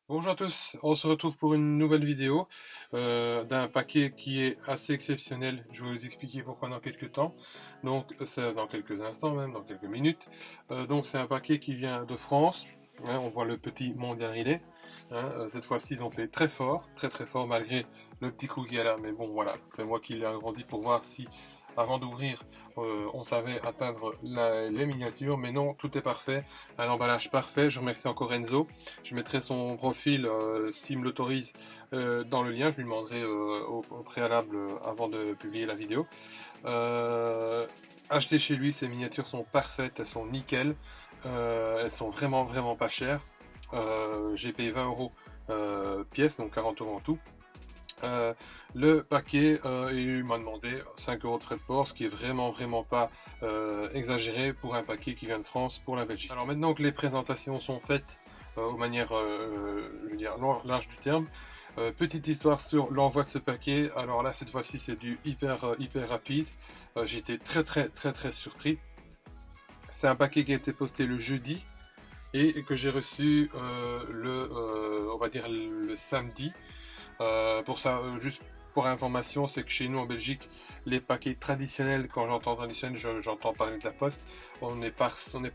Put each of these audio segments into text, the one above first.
Bonjour à tous, on se retrouve pour une nouvelle vidéo d'un paquet qui est assez exceptionnel. Je vais vous expliquer pourquoi dans quelques temps, donc c'est dans quelques instants même, dans quelques minutes. Donc c'est un paquet qui vient de France, hein, on voit le petit Mondial Relay. Hein, cette fois-ci ils ont fait très fort, très très fort malgré le petit coup qu'il y a là, mais bon voilà, c'est moi qui l'ai agrandi pour voir si avant d'ouvrir on savait atteindre les miniatures, mais non, tout est parfait, un emballage parfait. Je remercie encore Enzo. Je mettrai son profil s'il me l'autorise dans le lien. Je lui demanderai au préalable avant de publier la vidéo. Acheter chez lui, ces miniatures sont parfaites, elles sont nickel. Elles sont vraiment vraiment pas chères. J'ai payé 20 euros pièce, donc 40 euros en tout. Euh, le paquet, il m'a demandé 5 euros de frais de port, ce qui est vraiment vraiment pas exagéré pour un paquet qui vient de France pour la Belgique. Alors maintenant que les présentations sont faites aux manières, je veux dire, large du terme, petite histoire sur l'envoi de ce paquet. Alors là, cette fois-ci, c'est du hyper rapide. J'ai été très très très très surpris. C'est un paquet qui a été posté le jeudi et que j'ai reçu on va dire le samedi. Pour ça, juste pour information, c'est que chez nous en Belgique, les paquets traditionnels, quand j'entends traditionnel, j'entends parler de la poste, on n'est pas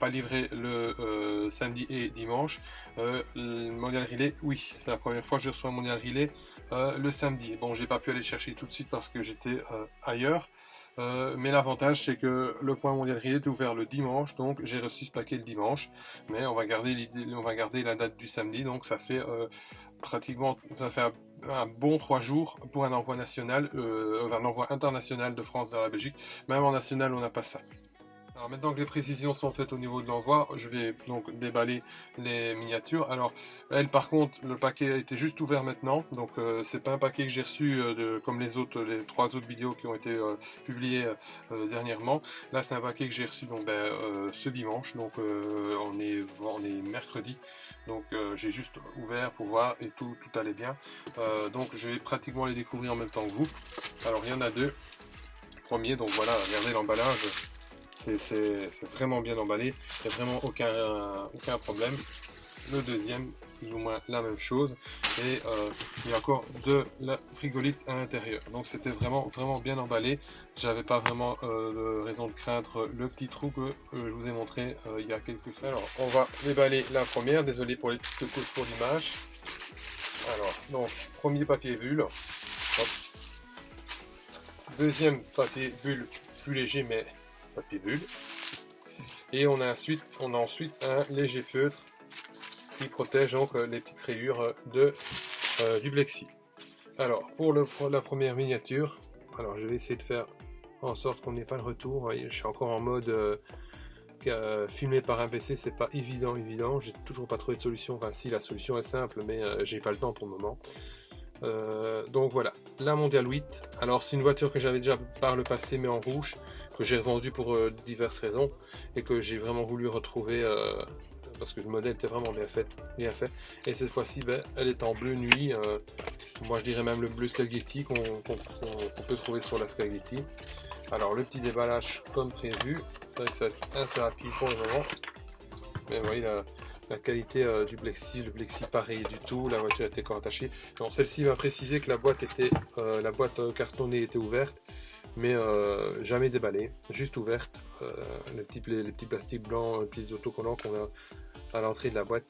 livré le samedi et dimanche. Le Mondial Relay, oui, c'est la première fois que je reçois un Mondial Relay le samedi. Bon, j'ai pas pu aller le chercher tout de suite parce que j'étais ailleurs. Mais l'avantage c'est que le point mondial relais est ouvert le dimanche, donc j'ai reçu ce paquet le dimanche, mais on va garder la date du samedi, donc ça fait pratiquement ça fait un bon 3 jours pour un envoi national, un envoi international de France vers la Belgique. Même en national on n'a pas ça. Alors maintenant que les précisions sont faites au niveau de l'envoi, je vais donc déballer les miniatures. Alors elle par contre, le paquet a été juste ouvert maintenant, donc c'est pas un paquet que j'ai reçu comme les 3 autres vidéos qui ont été publiées dernièrement. Là c'est un paquet que j'ai reçu donc, ce dimanche, donc on est mercredi, donc j'ai juste ouvert pour voir et tout allait bien. Donc je vais pratiquement les découvrir en même temps que vous. Alors il y en a deux. Premier, donc voilà, regardez l'emballage. C'est vraiment bien emballé, il n'y a vraiment aucun problème. Le deuxième, plus ou moins la même chose, et il y a encore de la frigolite à l'intérieur. Donc c'était vraiment vraiment bien emballé. J'avais pas vraiment de raison de craindre le petit trou que je vous ai montré il y a quelques semaines. Alors on va déballer la première, désolé pour les petites secousses pour l'image. Alors donc premier papier bulle. Hop. Deuxième papier bulle plus léger mais papier bulle. Et on a ensuite un léger feutre qui protège donc les petites rayures du plexi. Alors pour la première miniature, alors je vais essayer de faire en sorte qu'on n'ait pas le retour. Vous voyez, je suis encore en mode filmé par un PC, c'est pas évident. J'ai toujours pas trouvé de solution. Enfin si, la solution est simple, mais j'ai pas le temps pour le moment. Donc voilà, la Mondial 8. Alors c'est une voiture que j'avais déjà par le passé mais en rouge, que j'ai revendue pour diverses raisons et que j'ai vraiment voulu retrouver parce que le modèle était vraiment bien fait. Et cette fois-ci, elle est en bleu nuit. Moi je dirais même le bleu spaghetti qu'on peut trouver sur la spaghetti. Alors le petit déballage comme prévu. C'est vrai que ça va être assez rapide pour le moment. Mais vous voyez la qualité du plexi, le plexi pareil du tout, la voiture était encore attachée. Non, celle-ci m'a précisé que la boîte cartonnée était ouverte, mais jamais déballée, juste ouverte. Les petits plastiques blancs, les petits autocollants qu'on a à l'entrée de la boîte.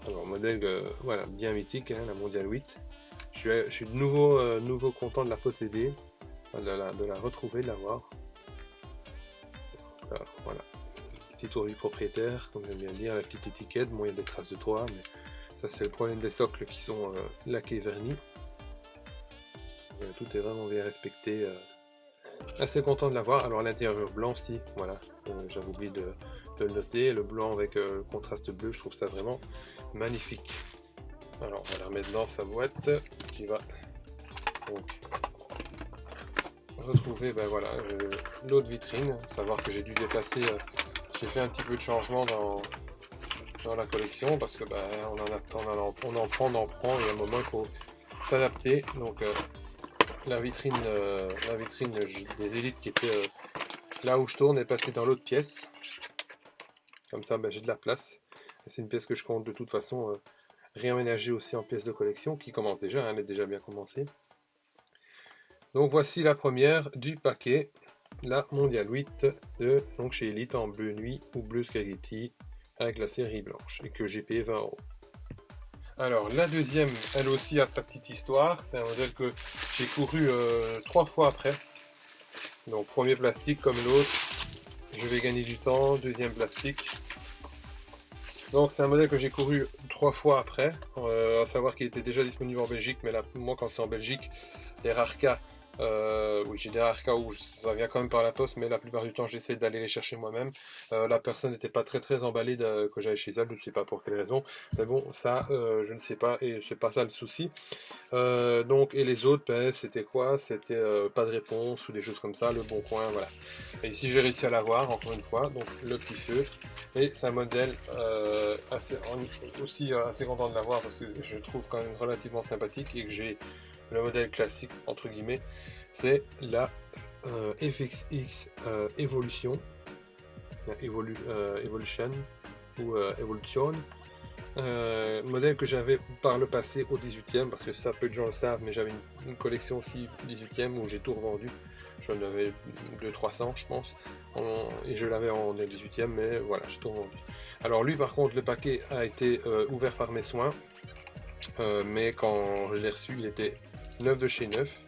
Alors modèle voilà, bien mythique, hein, la Mondial 8. Je suis de nouveau content de la posséder, de la retrouver, de l'avoir. Voilà. Petit tour du propriétaire, comme j'aime bien dire, la petite étiquette. Bon, il y a des traces de toit, mais ça c'est le problème des socles qui sont laqués vernis. Tout est vraiment bien respecté. Assez content de l'avoir. Alors l'intérieur blanc, si, voilà, j'avais oublié de le noter. Le blanc avec le contraste bleu, je trouve ça vraiment magnifique. Alors on va la remettre dans sa boîte qui va donc retrouver voilà, l'autre vitrine. Savoir que j'ai dû déplacer, j'ai fait un petit peu de changement dans la collection parce que on en prend et à un moment il faut s'adapter. Donc la vitrine des élites qui était là où je tourne est passée dans l'autre pièce. Comme ça j'ai de la place. C'est une pièce que je compte de toute façon réaménagée aussi en pièces de collection, qui commence déjà, elle est déjà bien commencée. Donc voici la première du paquet, la Mondial 8 de donc chez Elite en bleu nuit ou bleu spaghetti avec la série blanche et que j'ai payé 20 €. Alors la deuxième, elle aussi a sa petite histoire, c'est un modèle que j'ai couru 3 fois après. Donc premier plastique comme l'autre, je vais gagner du temps, deuxième plastique. Donc c'est un modèle que j'ai couru 3 fois après, à savoir qu'il était déjà disponible en Belgique, mais là, moi quand c'est en Belgique, les rares cas, oui j'ai des rares cas où ça vient quand même par la poste, mais la plupart du temps j'essaie d'aller les chercher moi-même. La personne n'était pas très emballée que j'allais chez elle, je ne sais pas pour quelle raison, mais bon ça je ne sais pas et c'est pas ça le souci. Donc et les autres ben, c'était quoi? C'était pas de réponse ou des choses comme ça, le bon coin, voilà. Et ici j'ai réussi à l'avoir encore une fois, donc le petit feutre, et c'est un modèle aussi assez content de l'avoir parce que je le trouve quand même relativement sympathique et que j'ai le modèle classique entre guillemets, c'est la FXX Evolution, Evolution ou Evolution. Modèle que j'avais par le passé au 18e, parce que ça peu de gens le savent, mais j'avais une collection aussi 18e où j'ai tout revendu. J'en avais 200-300 je pense, et je l'avais en 18e, mais voilà, j'ai tout revendu. Alors lui par contre, le paquet a été ouvert par mes soins, mais quand je l'ai reçu, il était neuf de chez neuf.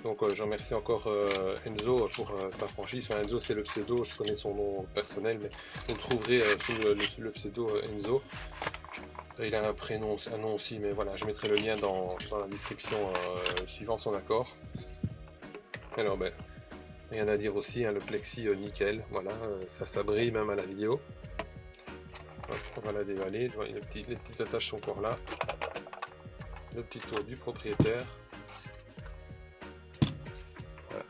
Donc je remercie encore Enzo pour sa franchise. Enfin, Enzo c'est le pseudo, je connais son nom personnel, mais vous le trouverez sous le pseudo Enzo. Il a un prénom, un nom aussi, mais voilà, je mettrai le lien dans la description suivant son accord. Alors ben, rien à dire aussi, hein, le plexi nickel, voilà, ça brille même à la vidéo. Hop, on va la dévaler, les petites attaches sont encore là. Le petit tour du propriétaire.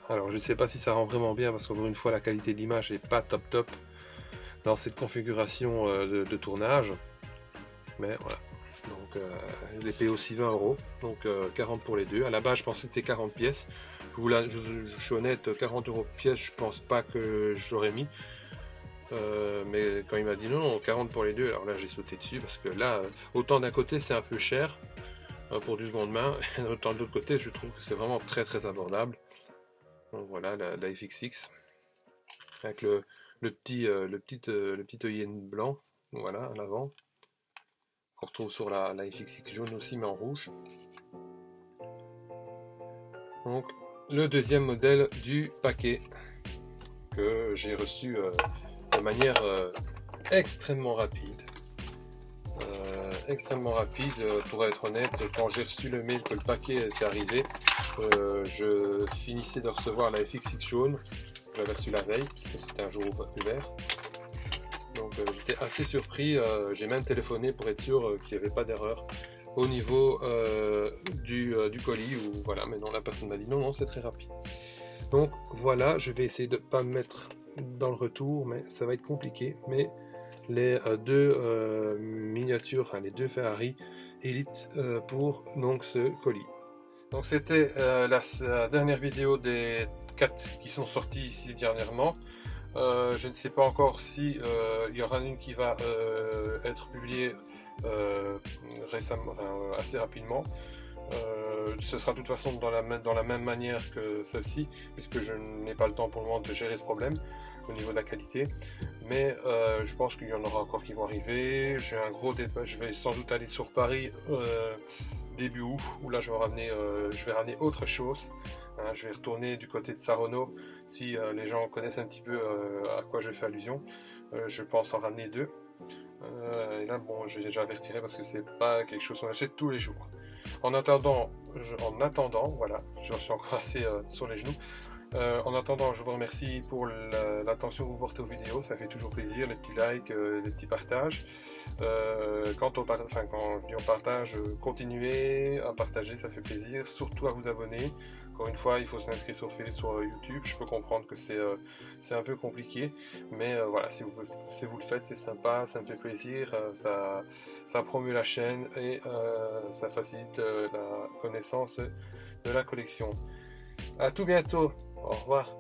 Alors je ne sais pas si ça rend vraiment bien parce qu'encore une fois la qualité d'image n'est pas top dans cette configuration de tournage, mais voilà. Donc je l'ai payé aussi 20 €, donc 40 pour les deux. À la base je pensais que c'était 40 pièces, je suis honnête, 40 € pièce je pense pas que je l'aurais mis, mais quand il m'a dit non 40 pour les deux, alors là j'ai sauté dessus parce que là autant d'un côté c'est un peu cher pour du seconde main, et autant de l'autre côté je trouve que c'est vraiment très abordable. Donc voilà la FXX avec le petit œillet blanc, voilà à l'avant, qu'on retrouve sur la FXX jaune aussi mais en rouge. Donc le deuxième modèle du paquet que j'ai reçu de manière extrêmement rapide. Pour être honnête, quand j'ai reçu le mail que le paquet était arrivé, je finissais de recevoir la FXX jaune, j'avais reçu la veille, puisque c'était un jour ouvert. Donc j'étais assez surpris, j'ai même téléphoné pour être sûr qu'il n'y avait pas d'erreur au niveau du colis, ou voilà, mais non, la personne m'a dit non, c'est très rapide. Donc voilà, je vais essayer de ne pas me mettre dans le retour, mais ça va être compliqué, mais les deux miniatures, enfin les deux Ferrari Elite pour donc ce colis. Donc c'était la dernière vidéo des 4 qui sont sortis ici dernièrement. Je ne sais pas encore si il y aura une qui va être publiée récemment, assez rapidement. Ce sera de toute façon dans la même manière que celle-ci, puisque je n'ai pas le temps pour le moment de gérer ce problème au niveau de la qualité, mais je pense qu'il y en aura encore qui vont arriver. J'ai un gros départ, je vais sans doute aller sur Paris début août, où là je vais ramener autre chose, hein, je vais retourner du côté de Saronno, si les gens connaissent un petit peu à quoi je fais allusion. Je pense en ramener 2, et là bon, je vais déjà avertir parce que c'est pas quelque chose qu'on achète tous les jours. En attendant, voilà, je suis encore assez sur les genoux. En attendant, je vous remercie pour l'attention que vous portez aux vidéos, ça fait toujours plaisir, les petits likes, les petits partages. Quand je dis on partage, continuez à partager, ça fait plaisir, surtout à vous abonner. Encore une fois, il faut s'inscrire sur YouTube, je peux comprendre que c'est un peu compliqué, mais voilà, si vous le faites, c'est sympa, ça me fait plaisir, ça promeut la chaîne et ça facilite la connaissance de la collection. À tout bientôt, au revoir.